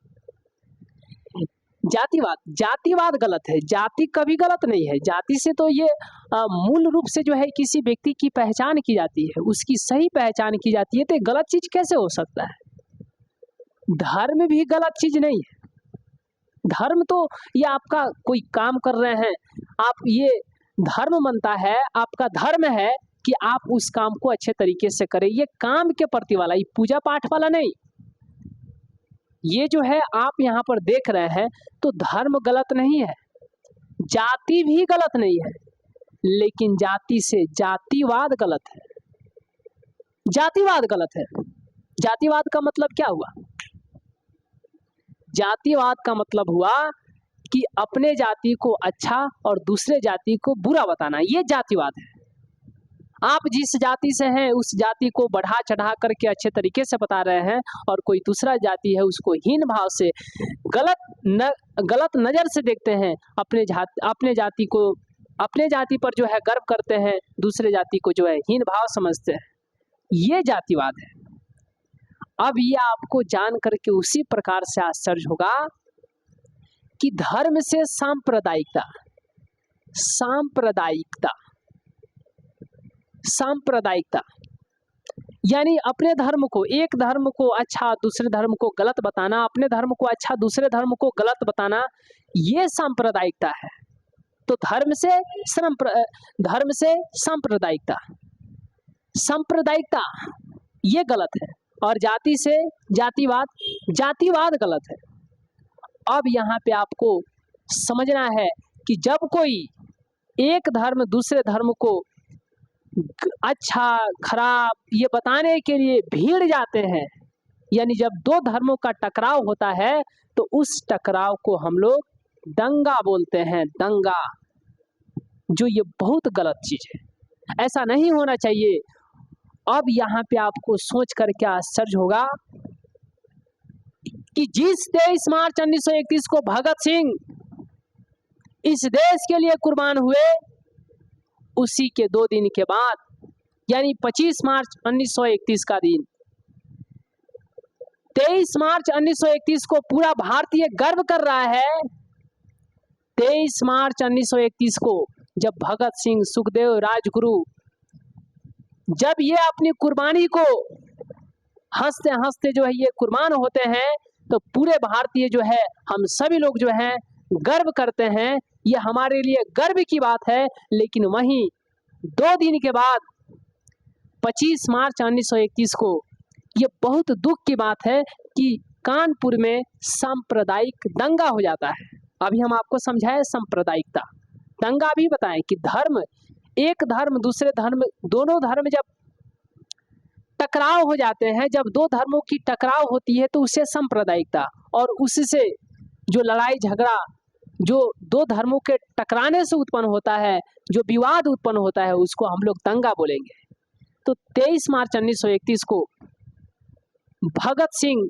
जातिवाद गलत है, जाति कभी गलत नहीं है। जाति से तो ये मूल रूप से जो है किसी व्यक्ति की पहचान की जाती है, उसकी सही पहचान की जाती है, तो गलत चीज कैसे हो सकता है? धर्म भी गलत चीज नहीं है। धर्म तो ये आपका कोई काम कर रहे हैं, आप ये धर्म बनता है, आपका धर्म है कि आप उस काम को अच्छे तरीके से करें, ये काम के प्रति वाला, ये पूजा पाठ वाला नहीं। ये जो है आप यहाँ पर देख रहे हैं तो धर्म गलत नहीं है, जाति भी गलत नहीं है, लेकिन जाति से जातिवाद गलत है, जातिवाद गलत है। जातिवाद का मतलब क्या हुआ? जातिवाद का मतलब हुआ कि अपने जाति को अच्छा और दूसरे जाति को बुरा बताना, ये जातिवाद है। आप जिस जाति से हैं उस जाति को बढ़ा चढ़ा करके अच्छे तरीके से बता रहे हैं, और कोई दूसरा जाति है उसको हीन भाव से, गलत नजर से देखते हैं। अपने जाति को, अपने जाति पर जो है गर्व करते हैं, दूसरे जाति को जो है हीन भाव समझते हैं, ये जातिवाद है। अब ये आपको जान करके उसी प्रकार से आश्चर्य होगा कि धर्म से सांप्रदायिकता, सांप्रदायिकता यानी अपने धर्म को, एक धर्म को अच्छा दूसरे धर्म को गलत बताना, अपने धर्म को अच्छा दूसरे धर्म को गलत बताना, ये सांप्रदायिकता है। तो धर्म से सांप्रदायिकता ये गलत है, और जाति से जातिवाद गलत है। अब यहाँ पे आपको समझना है कि जब कोई एक धर्म दूसरे धर्म को अच्छा खराब ये बताने के लिए भीड़ जाते हैं, यानी जब दो धर्मों का टकराव होता है तो उस टकराव को हम लोग दंगा बोलते हैं, दंगा, जो ये बहुत गलत चीज है, ऐसा नहीं होना चाहिए। अब यहाँ पे आपको सोच कर क्या आश्चर्य होगा कि जिस 23 मार्च 1931 को भगत सिंह इस देश के लिए कुर्बान हुए, उसी के 2 दिन के बाद यानी 25 मार्च 1931 का दिन, 23 मार्च 1931 को पूरा भारतीय गर्व कर रहा है। 23 मार्च 1931 को जब भगत सिंह, सुखदेव, राजगुरु जब ये अपनी कुर्बानी को हंसते हंसते जो है ये कुर्बान होते हैं, तो पूरे भारतीय जो है, हम सभी लोग जो हैं गर्व करते हैं, ये हमारे लिए गर्व की बात है। लेकिन वहीं 2 दिन के बाद 25 मार्च 1931 को ये बहुत दुख की बात है कि कानपुर में सांप्रदायिक दंगा हो जाता है। अभी हम आपको समझाए सांप्रदायिकता, दंगा भी बताएं कि धर्म, एक धर्म दूसरे धर्म, दोनों धर्म जब टकराव हो जाते हैं, जब 2 धर्मों की टकराव होती है तो उसे सांप्रदायिकता, और उससे जो लड़ाई झगड़ा जो 2 धर्मों के टकराने से उत्पन्न होता है, जो विवाद उत्पन्न होता है, उसको हम लोग दंगा बोलेंगे। तो 23 मार्च 1931 को भगत सिंह,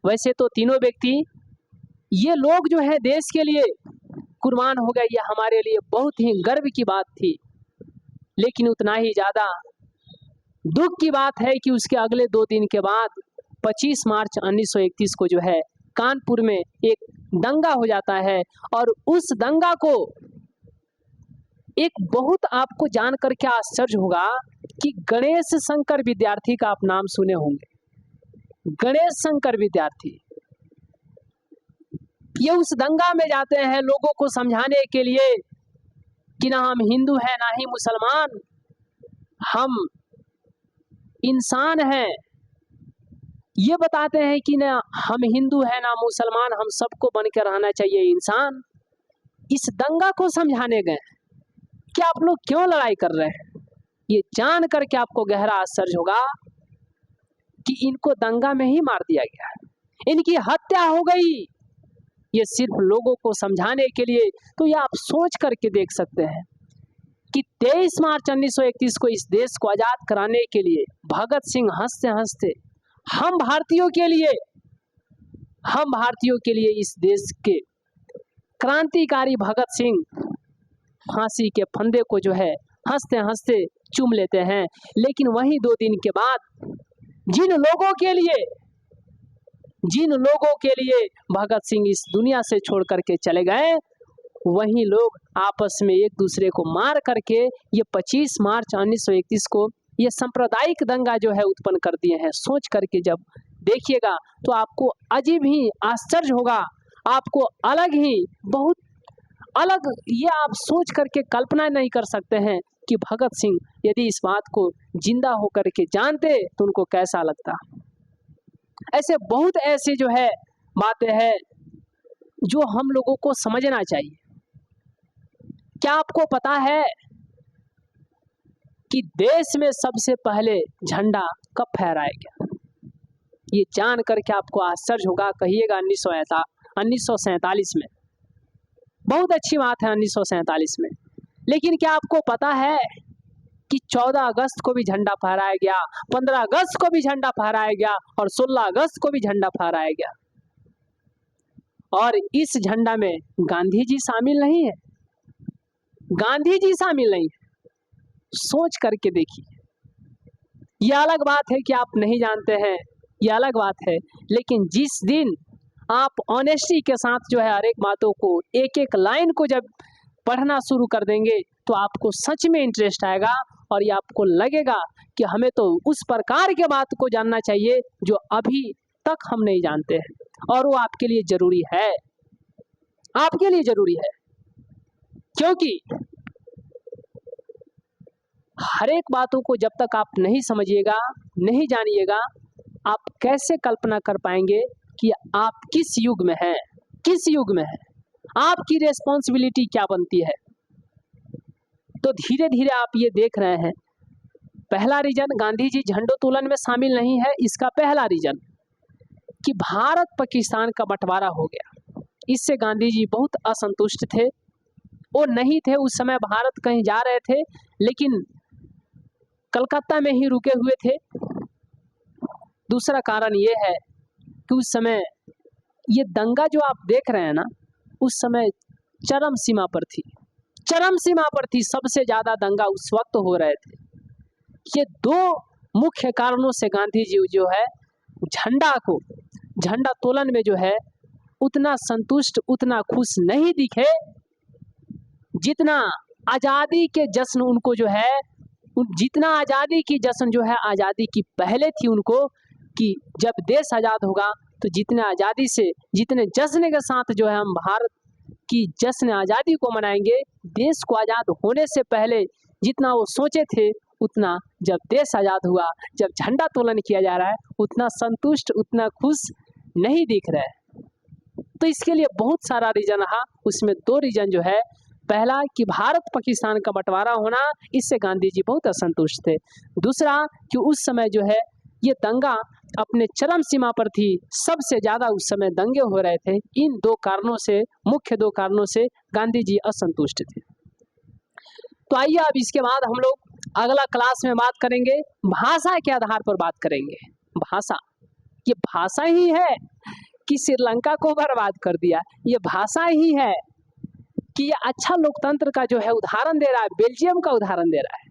वैसे तो तीनों व्यक्ति, ये लोग जो है देश के लिए कुर्बान हो गए, ये हमारे लिए बहुत ही गर्व की बात थी। लेकिन उतना ही ज्यादा दुख की बात है कि उसके अगले 2 दिन के बाद 25 मार्च 1931 को जो है कानपुर में एक दंगा हो जाता है, और उस दंगा को एक बहुत आपको जानकर क्या आश्चर्य होगा कि गणेश शंकर विद्यार्थी का आप नाम सुने होंगे। गणेश शंकर विद्यार्थी ये उस दंगा में जाते हैं लोगों को समझाने के लिए कि ना हम हिंदू हैं ना ही मुसलमान, हम इंसान हैं, ये बताते हैं कि ना हम हिंदू हैं ना मुसलमान, हम सबको बन के रहना चाहिए इंसान। इस दंगा को समझाने गए कि आप लोग क्यों लड़ाई कर रहे हैं। ये जान करके आपको गहरा आश्चर्य होगा कि इनको दंगा में ही मार दिया गया, इनकी हत्या हो गई। ये सिर्फ लोगों को समझाने के लिए। तो ये आप सोच करके देख सकते हैं कि 23 मार्च 1931 को इस देश को आजाद कराने के लिए भगत सिंह हंसते हंसते हम भारतीयों के लिए इस देश के क्रांतिकारी भगत सिंह फांसी के फंदे को जो है हंसते हंसते चूम लेते हैं। लेकिन वही 2 दिन के बाद जिन लोगों के लिए भगत सिंह इस दुनिया से छोड़ करके चले गए, वही लोग आपस में एक दूसरे को मार करके ये 25 मार्च 1931 को ये सांप्रदायिक दंगा जो है उत्पन्न कर दिए हैं। सोच करके जब देखिएगा तो आपको अजीब ही आश्चर्य होगा, आपको अलग ही बहुत अलग, ये आप सोच करके कल्पना नहीं कर सकते हैं कि भगत सिंह यदि इस बात को जिंदा होकर के जानते तो उनको कैसा लगता। ऐसे बहुत ऐसे जो है बातें हैं जो हम लोगों को समझना चाहिए। क्या आपको पता है कि देश में सबसे पहले झंडा कब फहराया गया? ये जान करके आपको आश्चर्य होगा, कहिएगा 1947 में। बहुत अच्छी बात है 1947 में। लेकिन क्या आपको पता है कि 14 अगस्त को भी झंडा फहराया गया, 15 अगस्त को भी झंडा फहराया गया और 16 अगस्त को भी झंडा फहराया गया। और इस झंडा में गांधी जी शामिल नहीं है, गांधी जी शामिल नहीं है। सोच करके देखिए। यह अलग बात है कि आप नहीं जानते हैं, यह अलग बात है। लेकिन जिस दिन आप ऑनेस्टी के साथ जो है हर एक बातों को एक एक लाइन को जब पढ़ना शुरू कर देंगे तो आपको सच में इंटरेस्ट आएगा और ये आपको लगेगा कि हमें तो उस प्रकार के बात को जानना चाहिए जो अभी तक हम नहीं जानते हैं। और वो आपके लिए जरूरी है, आपके लिए जरूरी है। क्योंकि हर एक बातों को जब तक आप नहीं समझिएगा, नहीं जानिएगा, आप कैसे कल्पना कर पाएंगे कि आप किस युग में हैं, किस युग में हैं, आपकी रिस्पॉन्सिबिलिटी क्या बनती है। तो धीरे धीरे आप ये देख रहे हैं, पहला रीजन गांधी जी झंडोत्तोलन में शामिल नहीं है। इसका पहला रीजन कि भारत पाकिस्तान का बंटवारा हो गया, इससे गांधी जी बहुत असंतुष्ट थे। वो नहीं थे उस समय, भारत कहीं जा रहे थे लेकिन कलकत्ता में ही रुके हुए थे। दूसरा कारण ये है कि उस समय ये दंगा जो आप देख रहे हैं ना, उस समय चरम सीमा पर थी, चरम सीमा पर थी। सबसे ज्यादा दंगा उस वक्त हो रहे थे। ये 2 मुख्य कारणों से गांधी जी जो है झंडा तोलन में जो है उतना संतुष्ट, उतना खुश नहीं दिखे जितना आजादी के जश्न उनको जो है, जितना आजादी की जश्न जो है आजादी की पहले थी उनको, कि जब देश आजाद होगा तो जितने आजादी से, जितने जश्न के साथ जो है हम भारत की जश्न आजादी को मनाएंगे, देश को आजाद होने से पहले जितना वो सोचे थे उतना जब देश आजाद हुआ, जब झंडा तोलन किया जा रहा है, उतना संतुष्ट, उतना खुश नहीं दिख रहा है। तो इसके लिए बहुत सारा रीजन रहा। उसमें 2 रीजन जो है, पहला कि भारत पाकिस्तान का बंटवारा होना, इससे गांधी जी बहुत असंतुष्ट थे। दूसरा कि उस समय जो है ये दंगा अपने चरम सीमा पर थी, सबसे ज्यादा उस समय दंगे हो रहे थे। इन 2 कारणों से, मुख्य 2 कारणों से गांधी जी असंतुष्ट थे। तो आइए अब इसके बाद हम लोग अगला क्लास में बात करेंगे, भाषा के आधार पर बात करेंगे। भाषा, ये भाषा ही है कि श्रीलंका को बर्बाद कर दिया, ये भाषा ही है कि ये अच्छा लोकतंत्र का जो है उदाहरण दे रहा है, बेल्जियम का उदाहरण दे रहा है।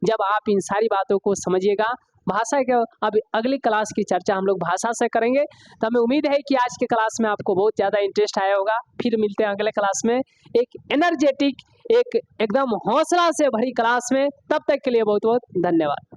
जब आप इन सारी बातों को समझिएगा, भाषा के अब अगली क्लास की चर्चा हम लोग भाषा से करेंगे। तो हमें उम्मीद है कि आज के क्लास में आपको बहुत ज़्यादा इंटरेस्ट आया होगा। फिर मिलते हैं अगले क्लास में एक एनर्जेटिक, एक एकदम हौसला से भरी क्लास में। तब तक के लिए बहुत बहुत धन्यवाद।